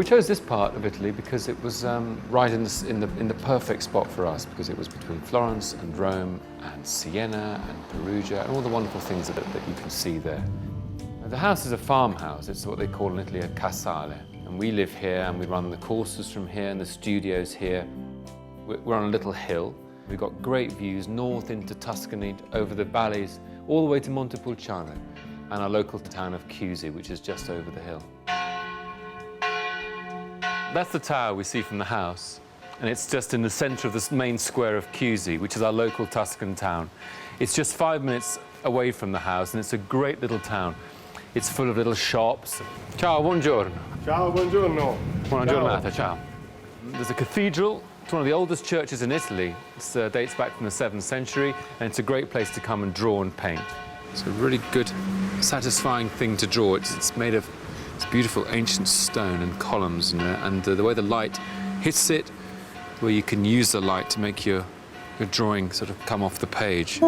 we chose this part of Italy because it was right in the perfect spot for us, because it was between Florence and Rome and Siena and Perugia and all the wonderful things that you can see there. The house is a farmhouse. It's what they call in Italy a casale. And we live here and we run the courses from here and the studios here. We're on a little hill. We've got great views north into Tuscany, over the valleys, all the way to Montepulciano and our local town of Chiusi, which is just over the hill. That's the tower we see from the house, and it's just in the centre of this main square of Chiusi, which is our local Tuscan town. It's just 5 minutes away from the house, and it's a great little town. It's full of little shops. Ciao, buongiorno. Ciao, buongiorno. Buona giornata, ciao. There's a cathedral. It's one of the oldest churches in Italy. It dates back from the 7th century, and it's a great place to come and draw and paint. It's a really good, satisfying thing to draw. It's made of this beautiful ancient stone and columns, and the way the light hits it, where you can use the light to make your drawing sort of come off the page.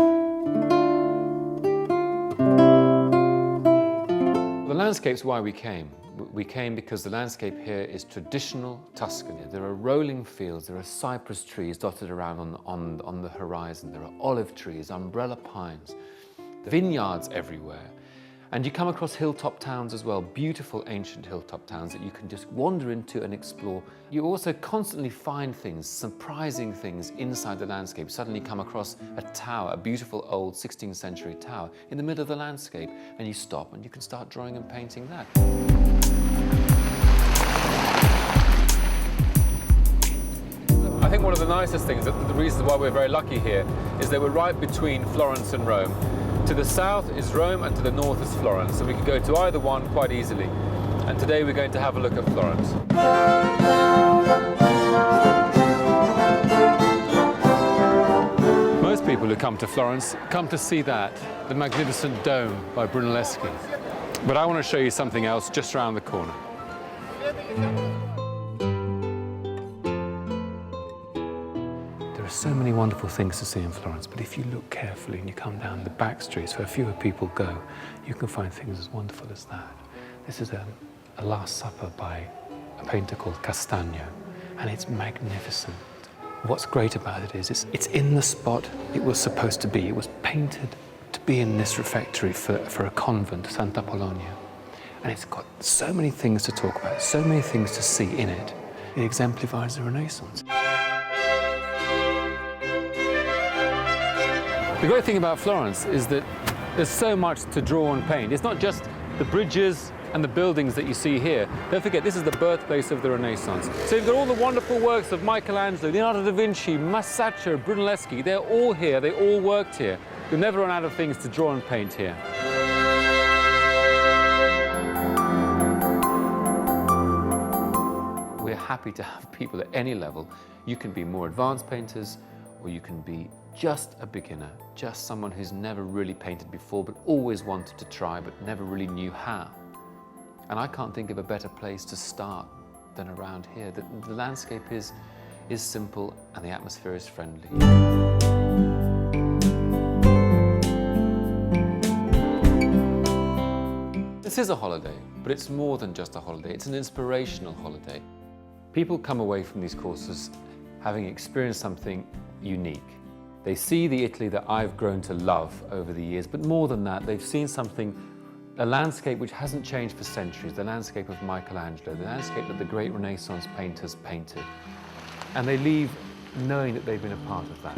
The landscape's why we came. We came because the landscape here is traditional Tuscany. There are rolling fields, there are cypress trees dotted around on the horizon, there are olive trees, umbrella pines, vineyards everywhere. And you come across hilltop towns as well, beautiful ancient hilltop towns that you can just wander into and explore. You also constantly find things, surprising things inside the landscape. Suddenly you come across a tower, a beautiful old 16th century tower in the middle of the landscape, and you stop and you can start drawing and painting that. I think one of the nicest things, the reasons why we're very lucky here, is that we're right between Florence and Rome. To the south is Rome and to the north is Florence, so we can go to either one quite easily. And today we're going to have a look at Florence. Most people who come to Florence come to see that, the magnificent dome by Brunelleschi. But I want to show you something else just around the corner. There are so many wonderful things to see in Florence, but if you look carefully and you come down the back streets where fewer people go, you can find things as wonderful as that. This is a Last Supper by a painter called Castagno, and it's magnificent. What's great about it is it's in the spot it was supposed to be. It was painted to be in this refectory for a convent, Santa Polonia. And it's got so many things to talk about, so many things to see in it. It exemplifies the Renaissance. The great thing about Florence is that there's so much to draw and paint. It's not just the bridges and the buildings that you see here. Don't forget, this is the birthplace of the Renaissance. So you've got all the wonderful works of Michelangelo, Leonardo da Vinci, Masaccio, Brunelleschi. They're all here, they all worked here. You'll never run out of things to draw and paint here. We're happy to have people at any level. You can be more advanced painters, or you can be just a beginner, just someone who's never really painted before but always wanted to try but never really knew how. And I can't think of a better place to start than around here. The landscape is simple and the atmosphere is friendly. This is a holiday, but it's more than just a holiday. It's an inspirational holiday. People come away from these courses having experienced something unique. They see the Italy that I've grown to love over the years, but more than that, they've seen a landscape which hasn't changed for centuries, the landscape of Michelangelo, the landscape that the great Renaissance painters painted. And they leave knowing that they've been a part of that.